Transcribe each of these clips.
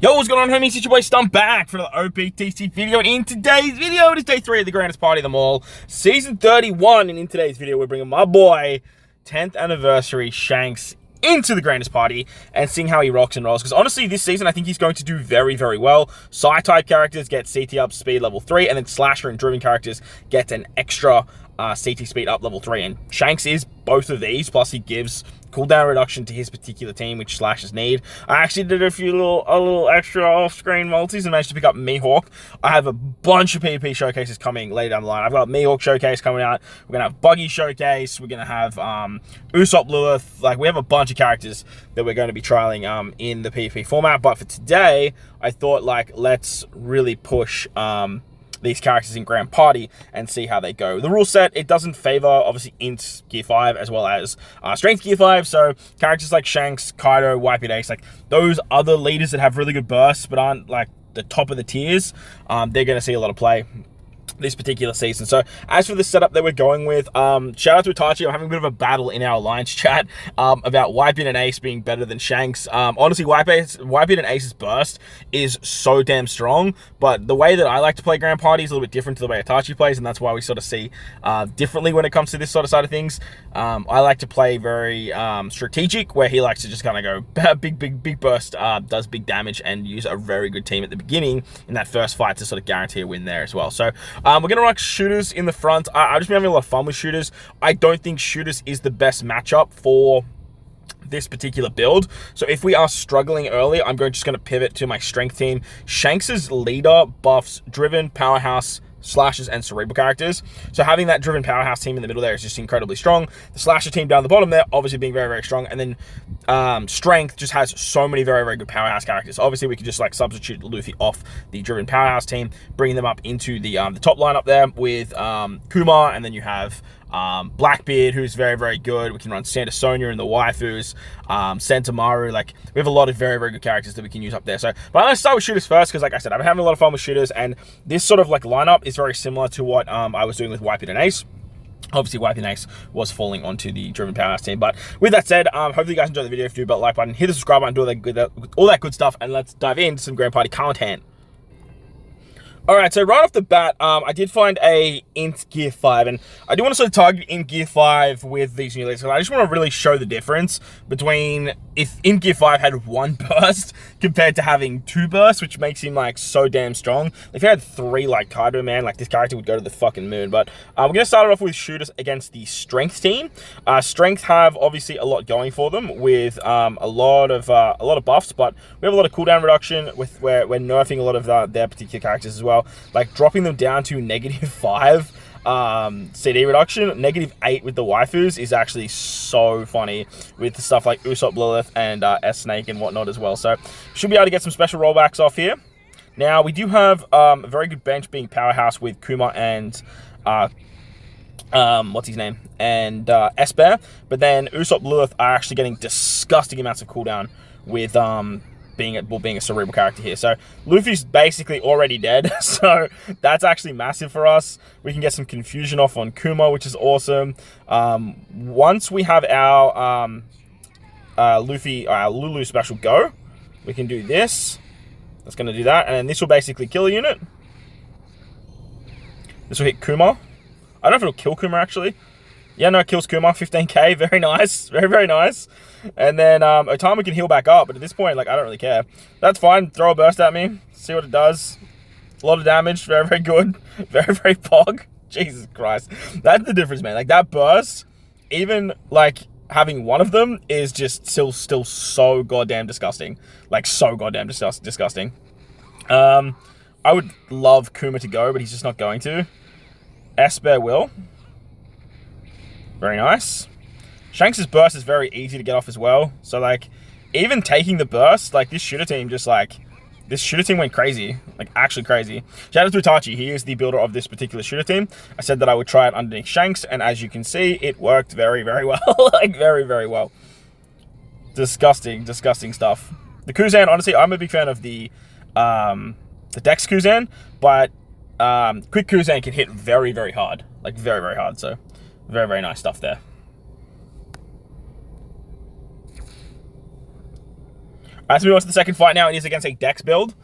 Yo, what's going on, homies? It's your boy Stump back for the OPTC video, and in today's video, it is day 3 of the grandest party of them all, season 31, and in today's video, we're bringing my boy, 10th anniversary Shanks into the grandest party and seeing how he rocks and rolls, because honestly, this season, I think he's going to do very, very well. Psi-type characters get CT up speed level 3, and then Slasher and Driven characters get an extra CT speed up level 3, and Shanks is both of these, plus he gives cooldown reduction to his particular team, which Slashers need. I actually did a little extra off-screen multis and managed to pick up Mihawk. I have a bunch of PvP showcases coming later down the line. I've got a Mihawk showcase coming out. We're gonna have Buggy showcase. We're gonna have Usopp Lilith. Like, we have a bunch of characters that we're going to be trialing in the PvP format. But for today, I thought, like, let's really push these characters in Grand Party and see how they go. The rule set, it doesn't favor, obviously, Int Gear 5 as well as Strength Gear 5, so characters like Shanks, Kaido, Whitebeard Ace, like those other leaders that have really good bursts but aren't like the top of the tiers, they're going to see a lot of play this particular season. So as for the setup that we're going with, shout out to Itachi. I'm having a bit of a battle in our alliance chat about Whitebeard and Ace being better than Shanks. Honestly, Whitebeard and Ace's burst is so damn strong, but the way that I like to play Grand Party is a little bit different to the way Itachi plays, and that's why we sort of see differently when it comes to this sort of side of things. I like to play very strategic, where he likes to just kind of go big burst, does big damage, and use a very good team at the beginning in that first fight to sort of guarantee a win there as well. So we're going to rock shooters in the front. I've just been having a lot of fun with shooters. I don't think shooters is the best matchup for this particular build. So if we are struggling early, I'm just going to pivot to my strength team. Shanks's leader buffs Driven, Powerhouse, Slashers, and Cerebral characters. So having that Driven Powerhouse team in the middle there is just incredibly strong. The Slasher team down the bottom there, obviously being very, very strong. And then Strength just has so many very, very good Powerhouse characters. Obviously, we could just like substitute Luffy off the Driven Powerhouse team, bringing them up into the top lineup there with Kumar, and then you have Blackbeard, who's very, very good. We can run Santa Sonia and the waifus, Sentamaru. Like, we have a lot of very, very good characters that we can use up there. So, but I'm going to start with shooters first, because like I said, I've been having a lot of fun with shooters, and this sort of like lineup is very similar to what I was doing with Whitebeard and Ace. Obviously, Whitebeard and Ace was falling onto the Driven Powerhouse team. But with that said, hopefully you guys enjoyed the video. If you do, but like button, hit the subscribe button, do all that good stuff, and let's dive into some Grand Party content. Alright, so right off the bat, I did find a Int Gear 5, and I do want to sort of target Int Gear 5 with these new leads, because I just want to really show the difference between if Int Gear 5 had 1 burst compared to having 2 bursts, which makes him like so damn strong. If he had 3 like Kaido, man, like this character would go to the fucking moon. But we're going to start it off with shooters against the Strength team. Strength have obviously a lot going for them with a lot of buffs, but we have a lot of cooldown reduction with where we're nerfing a lot of their particular characters as well. Like dropping them down to -5 CD reduction, -8 with the waifus is actually so funny with stuff like Usopp Lilith and S-Snake and whatnot as well. So should be able to get some special rollbacks off here. Now we do have a very good bench being Powerhouse with Kuma and what's his name, and S-Bear, but then Usopp Lilith are actually getting disgusting amounts of cooldown with being a cerebral character here. So Luffy's basically already dead, so that's actually massive for us. We can get some confusion off on Kuma, which is awesome. Once we have our Lulu special go, we can do this. That's going to do that, and then this will basically kill a unit. This will hit Kuma. I don't know if it'll kill Kuma, actually. Yeah, no, it kills Kuma, 15k, very nice, very, very nice. And then Otama can heal back up, but at this point, like, I don't really care. That's fine, throw a burst at me, see what it does. A lot of damage, very, very good, very, very pog. Jesus Christ, that's the difference, man. Like, that burst, even, like, having 1 of them is just still so goddamn disgusting. Like, so goddamn disgusting. I would love Kuma to go, but he's just not going to. S-Bear will. Very nice. Shanks' burst is very easy to get off as well. So, like, even taking the burst, like, this shooter team went crazy. Like, actually crazy. Shout out to Itachi. He is the builder of this particular shooter team. I said that I would try it underneath Shanks, and as you can see, it worked very, very well. Like, very, very well. Disgusting stuff. The Kuzan, honestly, I'm a big fan of the Dex Kuzan, but Quick Kuzan can hit very, very hard. Like, very, very hard, so very, very nice stuff there. Alright, so we move on to the second fight now. It is against a Dex build.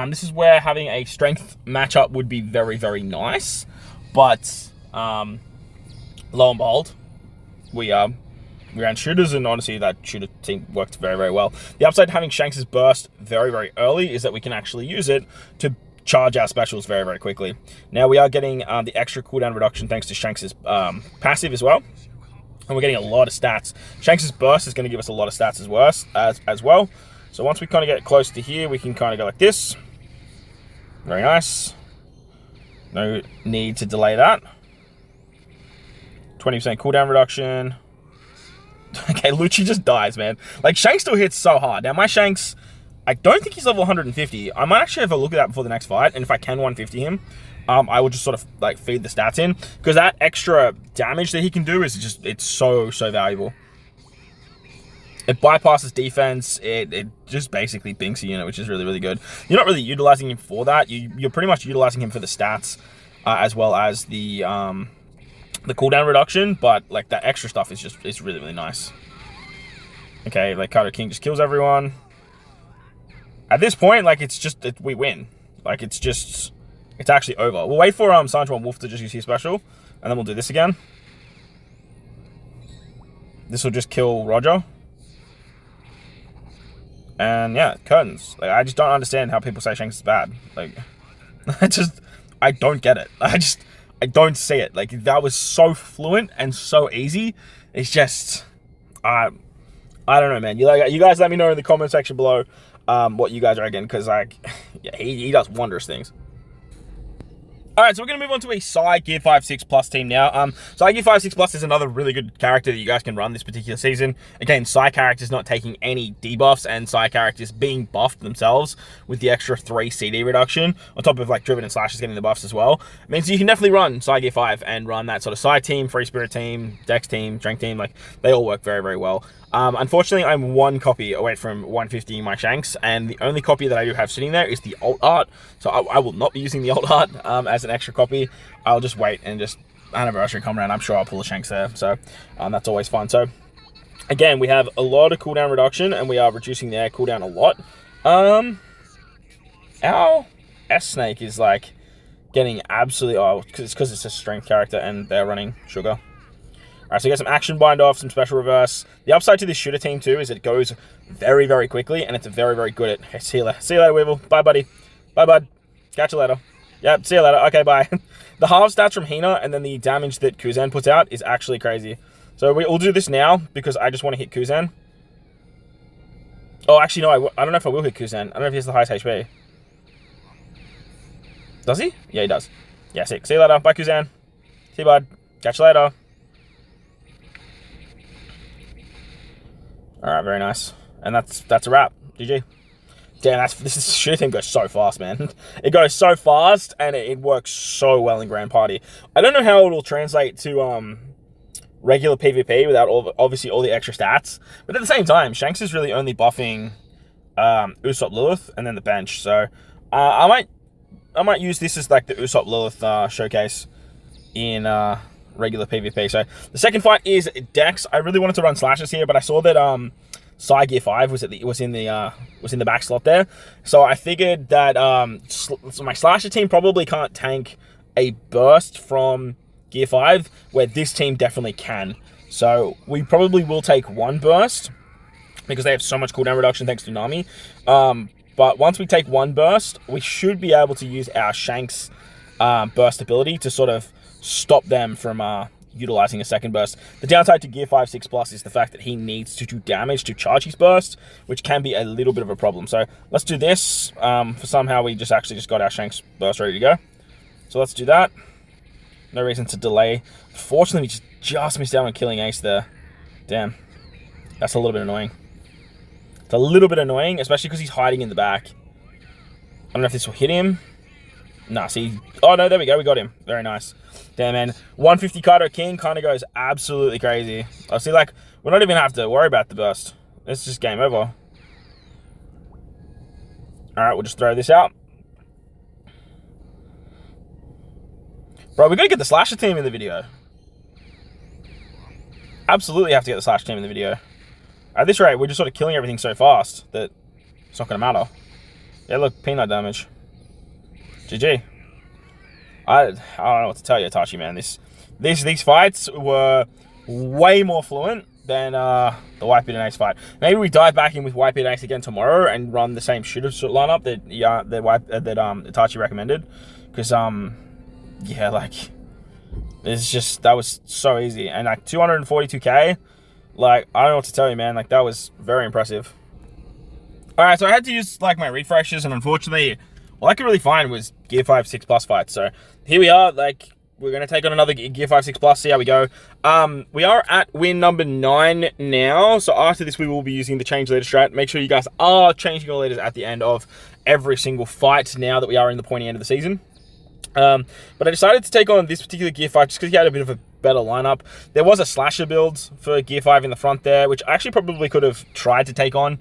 This is where having a strength matchup would be very, very nice. But, lo and behold, we ran shooters, and honestly, that shooter team worked very, very well. The upside to having Shanks' burst very, very early is that we can actually use it to charge our specials very, very quickly. Now, we are getting the extra cooldown reduction thanks to Shanks' passive as well. And we're getting a lot of stats. Shanks' burst is going to give us a lot of stats as well. So once we kind of get close to here, we can kind of go like this. Very nice. No need to delay that. 20% cooldown reduction. Okay, Lucci just dies, man. Like, Shanks still hits so hard. Now, my Shanks, I don't think he's level 150. I might actually have a look at that before the next fight. And if I can 150 him, I will just sort of, like, feed the stats in. Because that extra damage that he can do is just, it's so, so valuable. It bypasses defense. It just basically binks a unit, which is really, really good. You're not really utilizing him for that. You're pretty much utilizing him for the stats, as well as the cooldown reduction. But like that extra stuff is it's really, really nice. Okay, like Kato King just kills everyone. At this point, like we win. Like it's actually over. We'll wait for Sancho Wolf to just use his special, and then we'll do this again. This will just kill Roger. And yeah, curtains. Like, I just don't understand how people say Shanks is bad. Like, I don't get it. I don't see it. Like, that was so fluent and so easy. It's just, I don't know, man. You guys let me know in the comment section below what you guys reckon, because like, yeah, he does wondrous things. Alright, so we're going to move on to a Psy Gear 5-6 Plus team now. Psy Gear 5-6 Plus is another really good character that you guys can run this particular season. Again, Psy characters not taking any debuffs, and Psy characters being buffed themselves with the extra 3 CD reduction, on top of like Driven and Slashers getting the buffs as well. It means you can definitely run Psy Gear 5 and run that sort of Psy team, Free Spirit team, Dex team, Strength team. Like, they all work very, very well. Unfortunately, I'm 1 copy away from 150 my Shanks, and the only copy that I do have sitting there is the alt art, so I will not be using the alt art as an extra copy. I'll just wait and just anniversary come around. I'm sure I'll pull a Shanks there, so that's always fun. So again, we have a lot of cooldown reduction, and we are reducing their cooldown a lot. Our S-Snake is like getting absolutely, because it's a strength character and they're running Sugar. Alright, so you get some action bind off, some special reverse. The upside to this shooter team too is it goes very, very quickly, and it's very, very good at... Hey, see you later. See you later, Weevil. Bye, buddy. Bye, bud. Catch you later. Yep, see you later. Okay, bye. The half stats from Hina and then the damage that Kuzan puts out is actually crazy. So we'll do this now because I just want to hit Kuzan. Oh, actually, no, I don't know if I will hit Kuzan. I don't know if he has the highest HP. Does he? Yeah, he does. Yeah, sick. See you later. Bye, Kuzan. See you, bud. Catch you later. Alright, very nice. And that's a wrap. GG. Damn, this shooter team goes so fast, man. It goes so fast, and it works so well in Grand Party. I don't know how it will translate to regular PvP without obviously all the extra stats. But at the same time, Shanks is really only buffing Usopp Lilith and then the bench. So I might use this as like the Usopp Lilith showcase in regular PvP. So the second fight is Dex. I really wanted to run Slashers here, but I saw that Psy Gear 5 was in the back slot there. So I figured that so my Slasher team probably can't tank a burst from Gear 5, where this team definitely can. So we probably will take 1 burst because they have so much cooldown reduction thanks to Nami. But once we take 1 burst, we should be able to use our Shanks burst ability to sort of stop them from utilizing a second burst. The downside to Gear 5-6 Plus is the fact that he needs to do damage to charge his burst, which can be a little bit of a problem. So let's do this. For somehow we just got our Shanks burst ready to go. So let's do that. No reason to delay. Fortunately, we just missed out on killing Ace there. Damn. That's a little bit annoying. It's a little bit annoying, especially because he's hiding in the back. I don't know if this will hit him. Nah, see. Oh, no, there we go. We got him. Very nice. Damn, man. 150 Kato King kind of goes absolutely crazy. I see, like, we're not even have to worry about the burst. It's just game over. All right, we'll just throw this out. Bro, we got to get the Slasher team in the video. Absolutely have to get the Slasher team in the video. At this rate, we're just sort of killing everything so fast that It's not going to matter. Yeah, look, peanut damage. GG. I don't know what to tell you, Itachi, man. These fights were way more fluent than the Whitebeard and Ace fight. Maybe we dive back in with Whitebeard and Ace again tomorrow and run the same shooter lineup that Itachi recommended. Because yeah, like it's just that was so easy, and like 242k. Like I don't know what to tell you, man. Like that was very impressive. All right, so I had to use like my refreshes, and unfortunately, all I could really find was Gear 5 6+ fights. So here we are. Like we're gonna take on another Gear 5 6+. See how we go. We are at win number 9 now. So after this, we will be using the change leader strat. Make sure you guys are changing your leaders at the end of every single fight. Now that we are in the pointy end of the season. But I decided to take on this particular Gear 5 just because he had a bit of a better lineup. There was a slasher build for Gear 5 in the front there, which I actually probably could have tried to take on.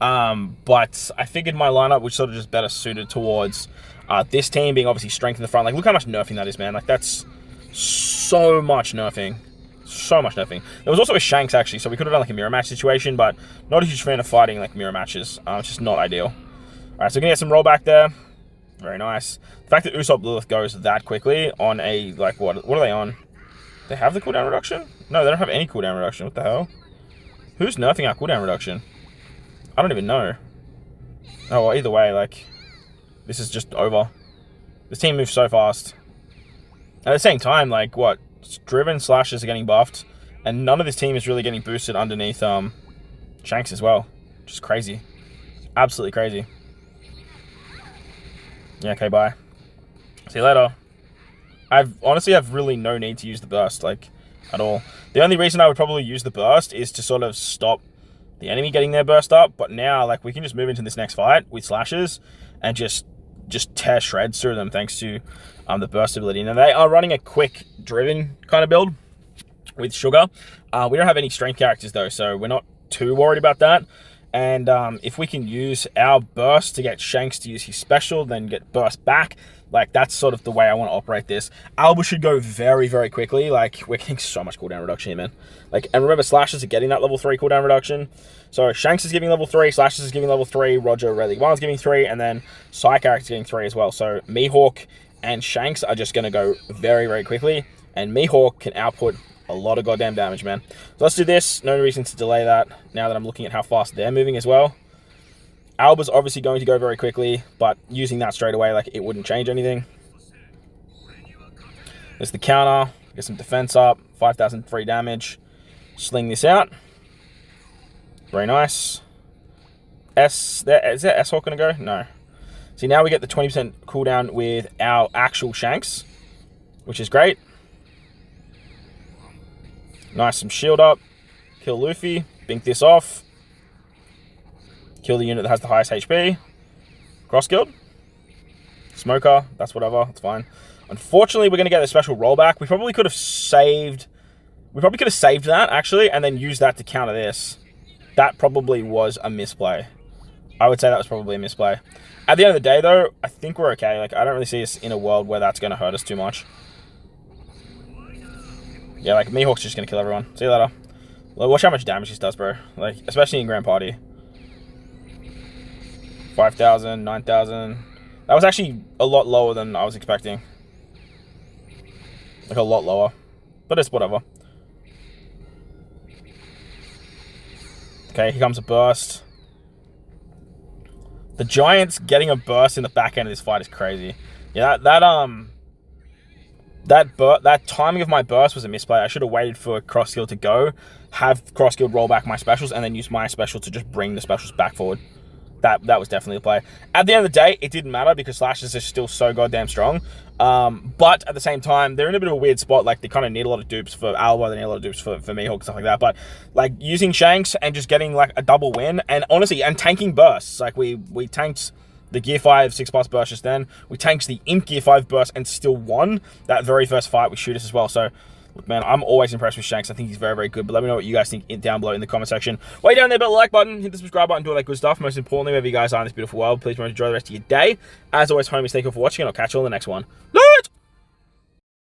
But I figured my lineup was sort of just better suited towards this team being obviously strength in the front. Like, look how much nerfing that is, man. Like, that's so much nerfing. So much nerfing. There was also a Shanks, actually, so we could have done, like, a mirror match situation, but not a huge fan of fighting, like, mirror matches. It's just not ideal. All right, so we're going to get some rollback there. Very nice. The fact that Usopp Lilith goes that quickly on a, like, what are they on? They have the cooldown reduction? No, they don't have any cooldown reduction. What the hell? Who's nerfing our cooldown reduction? I don't even know. Oh, well, either way, like, this is just over. This team moves so fast. At the same time, like, what? Driven Slashers are getting buffed, and none of this team is really getting boosted underneath Shanks as well. Just crazy. Absolutely crazy. Yeah, okay, bye. See you later. Honestly have really no need to use the burst, like, at all. The only reason I would probably use the burst is to sort of stop the enemy getting their burst up, but now, like, we can just move into this next fight with Slashers and just tear shreds through them thanks to the burst ability. Now, they are running a quick driven kind of build with Sugar. We don't have any strength characters, though, so we're not too worried about that. And if we can use our burst to get Shanks to use his special, then get burst back, like, that's sort of the way I want to operate this. Alba should go very, very quickly. Like, we're getting so much cooldown reduction here, man. Like, and remember, Slashers are getting that level 3 cooldown reduction. So, Shanks is giving level 3, Slashers is giving level 3, Roger Relic 1 is giving 3, and then Psy character's getting 3 as well. So, Mihawk and Shanks are just going to go very, very quickly. And Mihawk can output a lot of goddamn damage, man. So, let's do this. No reason to delay that now that I'm looking at how fast they're moving as well. Alba's obviously going to go very quickly, but using that straight away, like, it wouldn't change anything. There's the counter. Get some defense up. 5,003 damage. Sling this out. Very nice. Is that S-Hawk going to go? No. See, now we get the 20% cooldown with our actual Shanks, which is great. Nice, some shield up. Kill Luffy. Bink this off. Kill the unit that has the highest HP. Cross guild. Smoker. That's whatever. It's fine. Unfortunately, we're going to get a special rollback. We probably could have saved that, actually, and then used that to counter this. That probably was a misplay. I would say that was probably a misplay. At the end of the day, though, I think we're okay. Like, I don't really see us in a world where that's going to hurt us too much. Yeah, like, Mihawk's just going to kill everyone. See you later. Like, watch how much damage this does, bro. Like, especially in Grand Party. 5,000, 9,000. That was actually a lot lower than I was expecting. Like, a lot lower. But it's whatever. Okay, here comes a burst. The Giants getting a burst in the back end of this fight is crazy. Yeah, that timing of my burst was a misplay. I should have waited for cross guild to go, have cross guild roll back my specials, and then use my special to just bring the specials back forward. That was definitely a play. At the end of the day, it didn't matter because Slashers are still so goddamn strong. But at the same time, they're in a bit of a weird spot. Like, they kind of need a lot of dupes for Alba, they need a lot of dupes for Mihawk and stuff like that. But, like, using Shanks and just getting, like, a double win, and honestly, and tanking bursts. Like, we tanked the Gear 5 6+ burst just then. We tanked the Imp Gear 5 burst and still won that very first fight with Shooters as well. So, look, man, I'm always impressed with Shanks. I think he's very, very good. But let me know what you guys think down below in the comment section. While you're down there, hit the like button, hit the subscribe button, do all that good stuff. Most importantly, wherever you guys are in this beautiful world, please enjoy the rest of your day. As always, homies, thank you for watching, and I'll catch you on the next one.